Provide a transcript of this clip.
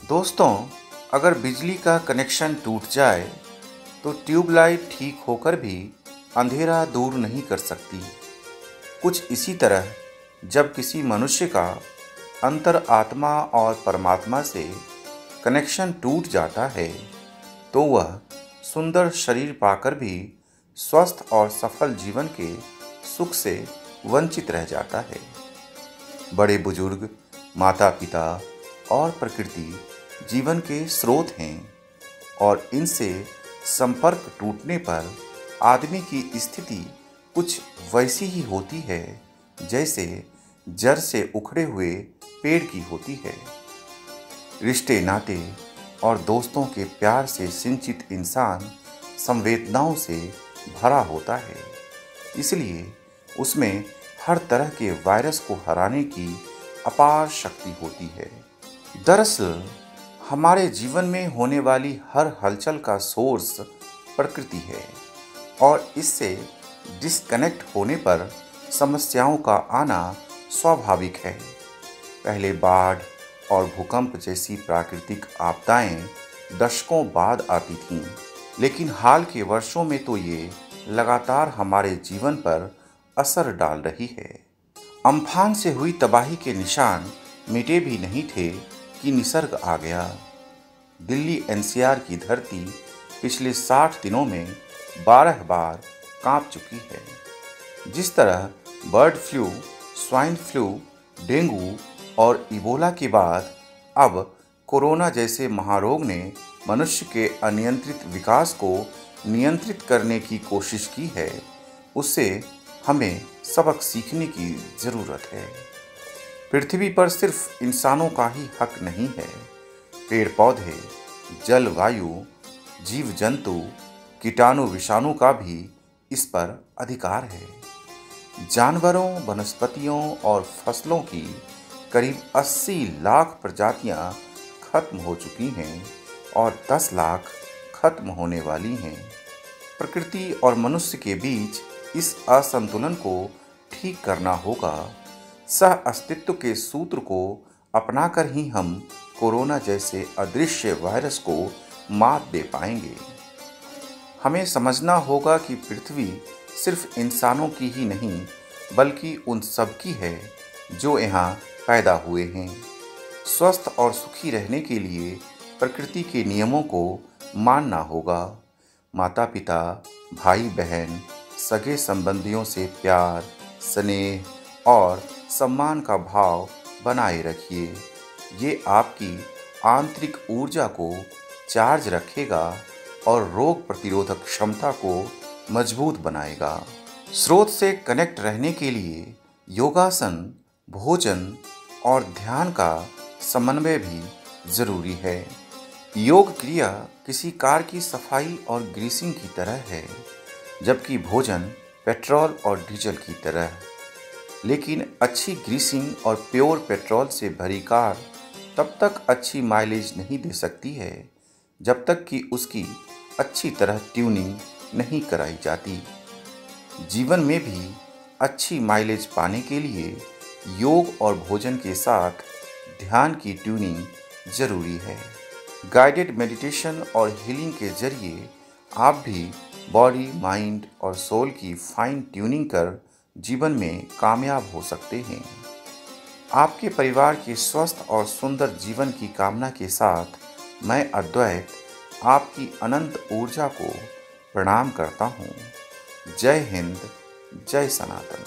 दोस्तों, अगर बिजली का कनेक्शन टूट जाए तो ट्यूबलाइट ठीक होकर भी अंधेरा दूर नहीं कर सकती। कुछ इसी तरह जब किसी मनुष्य का अंतरात्मा और परमात्मा से कनेक्शन टूट जाता है तो वह सुंदर शरीर पाकर भी स्वस्थ और सफल जीवन के सुख से वंचित रह जाता है। बड़े बुजुर्ग, माता पिता और प्रकृति जीवन के स्रोत हैं और इनसे संपर्क टूटने पर आदमी की स्थिति कुछ वैसी ही होती है जैसे जड़ से उखड़े हुए पेड़ की होती है। रिश्ते नाते और दोस्तों के प्यार से सिंचित इंसान संवेदनाओं से भरा होता है, इसलिए उसमें हर तरह के वायरस को हराने की अपार शक्ति होती है। दरअसल हमारे जीवन में होने वाली हर हलचल का सोर्स प्रकृति है और इससे डिस्कनेक्ट होने पर समस्याओं का आना स्वाभाविक है। पहले बाढ़ और भूकंप जैसी प्राकृतिक आपदाएं दशकों बाद आती थीं, लेकिन हाल के वर्षों में तो ये लगातार हमारे जीवन पर असर डाल रही है। अम्फान से हुई तबाही के निशान मिटे भी नहीं थे कि निसर्ग आ गया। दिल्ली एनसीआर की धरती पिछले 60 दिनों में 12 बार कांप चुकी है। जिस तरह bird flu, swine flu, dengue और इबोला के बाद अब कोरोना जैसे महारोग ने मनुष्य के अनियंत्रित विकास को नियंत्रित करने की कोशिश की है, उससे हमें सबक सीखने की ज़रूरत है। पृथ्वी पर सिर्फ इंसानों का ही हक नहीं है, पेड़ पौधे, जल वायु, जीव जंतु, कीटाणु विषाणु का भी इस पर अधिकार है। जानवरों, वनस्पतियों और फसलों की करीब 80 लाख प्रजातियां खत्म हो चुकी हैं और 10 लाख खत्म होने वाली हैं। प्रकृति और मनुष्य के बीच इस असंतुलन को ठीक करना होगा। सह अस्तित्व के सूत्र को अपनाकर ही हम कोरोना जैसे अदृश्य वायरस को मात दे पाएंगे। हमें समझना होगा कि पृथ्वी सिर्फ इंसानों की ही नहीं बल्कि उन सब की है जो यहाँ पैदा हुए हैं। स्वस्थ और सुखी रहने के लिए प्रकृति के नियमों को मानना होगा। माता पिता, भाई बहन, सगे संबंधियों से प्यार, स्नेह और सम्मान का भाव बनाए रखिए। ये आपकी आंतरिक ऊर्जा को चार्ज रखेगा और रोग प्रतिरोधक क्षमता को मजबूत बनाएगा। स्रोत से कनेक्ट रहने के लिए योगासन, भोजन और ध्यान का समन्वय भी ज़रूरी है। योग क्रिया किसी कार की सफाई और ग्रीसिंग की तरह है, जबकि भोजन पेट्रोल और डीजल की तरह। लेकिन अच्छी ग्रीसिंग और प्योर पेट्रोल से भरी कार तब तक अच्छी माइलेज नहीं दे सकती है जब तक कि उसकी अच्छी तरह ट्यूनिंग नहीं कराई जाती। जीवन में भी अच्छी माइलेज पाने के लिए योग और भोजन के साथ ध्यान की ट्यूनिंग ज़रूरी है। गाइडेड मेडिटेशन और हीलिंग के जरिए आप भी बॉडी, माइंड और सोल की फाइन ट्यूनिंग कर जीवन में कामयाब हो सकते हैं। आपके परिवार के स्वस्थ और सुंदर जीवन की कामना के साथ मैं अद्वैत आपकी अनंत ऊर्जा को प्रणाम करता हूँ। जय हिंद, जय सनातन।